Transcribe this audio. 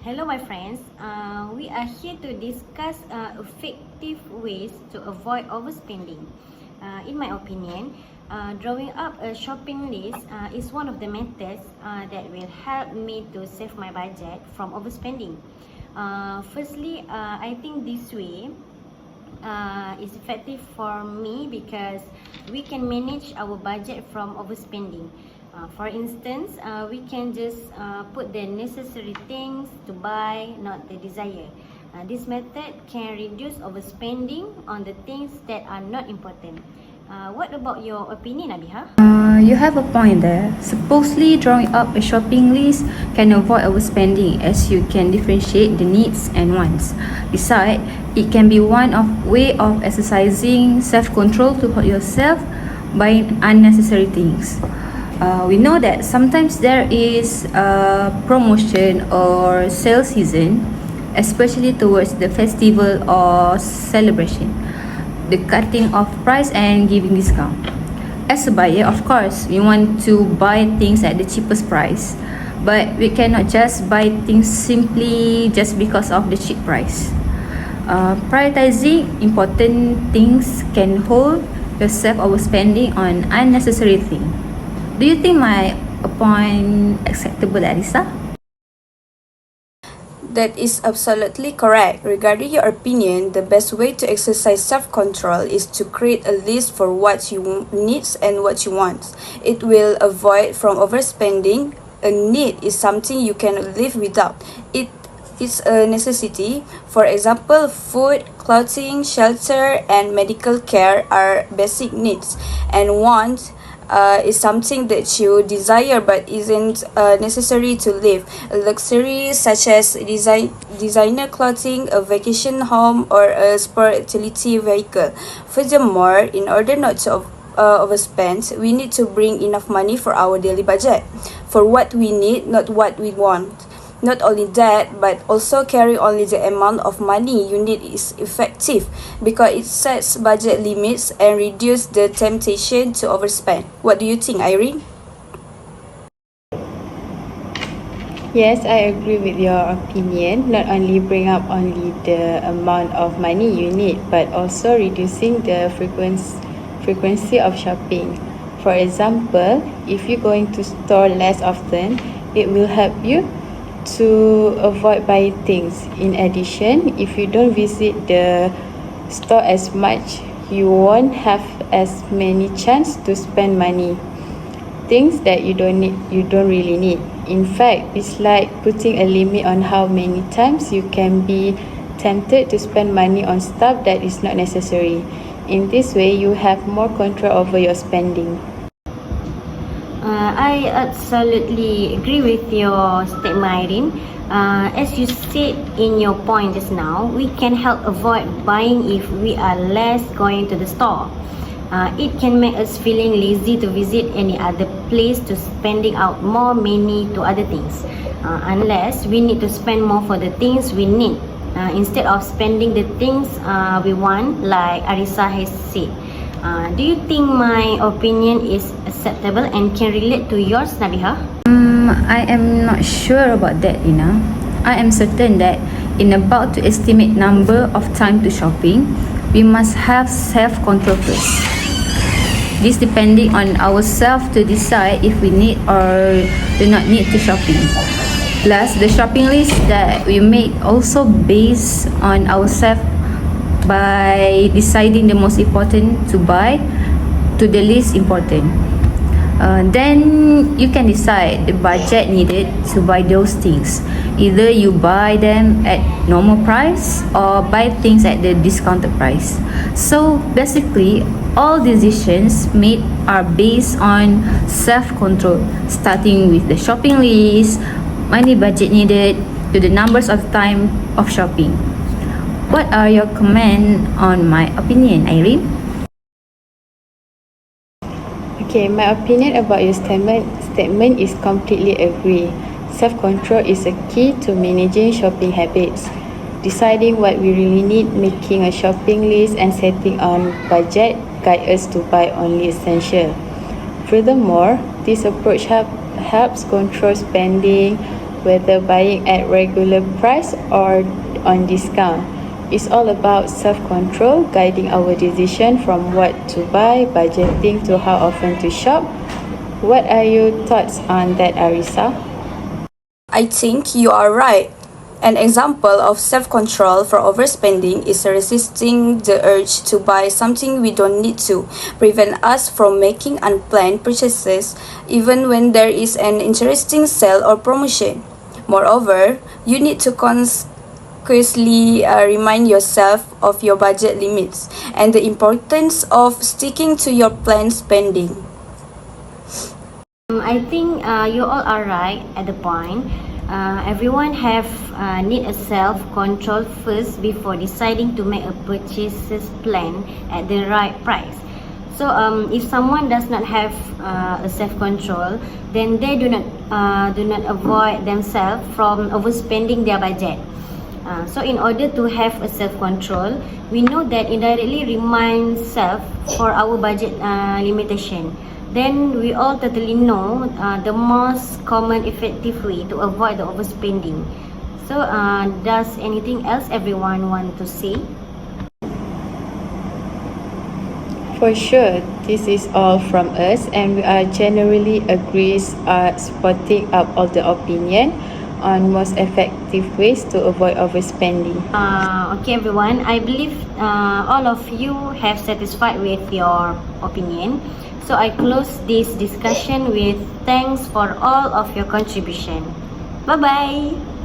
Hello, my friends. We are here to discuss effective ways to avoid overspending. In my opinion, drawing up a shopping list is one of the methods that will help me to save my budget from overspending. Firstly, I think this way is effective for me because we can manage our budget from overspending. For instance, we can just put the necessary things to buy, not the desire. This method can reduce overspending on the things that are not important. What about your opinion, Abiha? You have a point there. Supposedly, drawing up a shopping list can avoid overspending as you can differentiate the needs and wants. Besides, it can be one way of exercising self-control to hold yourself buying unnecessary things. We know that sometimes there is a promotion or sale season, especially towards the festival or celebration, the cutting of price and giving discount. As a buyer, of course, we want to buy things at the cheapest price, but we cannot just buy things simply just because of the cheap price. Prioritizing important things can hold yourself overspending on unnecessary things. Do you think my point acceptable, Arisa? That is absolutely correct. Regarding your opinion, the best way to exercise self-control is to create a list for what you need and what you want. It will avoid from overspending. A need is something you can live without. It is a necessity. For example, food, clothing, shelter, and medical care are basic needs. And want is something that you desire but isn't necessary to live. A luxury such as designer clothing, a vacation home, or a sport utility vehicle. Furthermore, in order not to overspend, we need to bring enough money for our daily budget, for what we need, not what we want. Not only that, but also carry only the amount of money you need is effective because it sets budget limits and reduces the temptation to overspend. What do you think, Irene? Yes, I agree with your opinion. Not only bring up only the amount of money you need, but also reducing the frequency of shopping. For example, if you're going to store less often, it will help you to avoid buying things. In addition, if you don't visit the store as much, you won't have as many chance to spend money things that you don't really need. In fact, it's like putting a limit on how many times you can be tempted to spend money on stuff that is not necessary. In this way, you have more control over your spending. I absolutely agree with your statement, Irene. As you said in your point just now, we can help avoid buying if we are less going to the store. It can make us feeling lazy to visit any other place to spending out more money to other things, unless we need to spend more for the things we need instead of spending the things we want, like Arisa has said. Do you think my opinion is acceptable and can relate to yours, Nabiha? I am not sure about that, Ina. I am certain that in about to estimate number of time to shopping, we must have self-control first. This depending on ourselves to decide if we need or do not need to shopping. Plus, the shopping list that we make also based on ourselves by deciding the most important to buy to the least important. Then you can decide the budget needed to buy those things. Either you buy them at normal price or buy things at the discounted price. So basically, all decisions made are based on self-control, starting with the shopping list, money budget needed, to the numbers of time of shopping. What are your comments on my opinion, Irene? Okay, my opinion about your statement is completely agree. Self-control is a key to managing shopping habits. Deciding what we really need, making a shopping list, and setting on budget guide us to buy only essential. Furthermore, this approach helps control spending, whether buying at regular price or on discount. It's all about self-control, guiding our decision from what to buy, budgeting to how often to shop. What are your thoughts on that, Arisa? I think you are right. An example of self-control for overspending is resisting the urge to buy something we don't need to, prevent us from making unplanned purchases even when there is an interesting sale or promotion. Moreover, you need to consciously remind yourself of your budget limits and the importance of sticking to your planned spending. I think you all are right at the point. Everyone have need a self-control first before deciding to make a purchases plan at the right price. So if someone does not have a self-control, then they do not avoid themselves from overspending their budget. So in order to have a self-control, we know that indirectly reminds self for our budget limitation. Then we all totally know the most common effective way to avoid the overspending. So does anything else everyone want to say? For sure, this is all from us, and we are generally agrees supporting up all the opinion on most effective ways to avoid overspending. Okay everyone, I believe all of you have satisfied with your opinion. So I close this discussion with thanks for all of your contribution. Bye bye.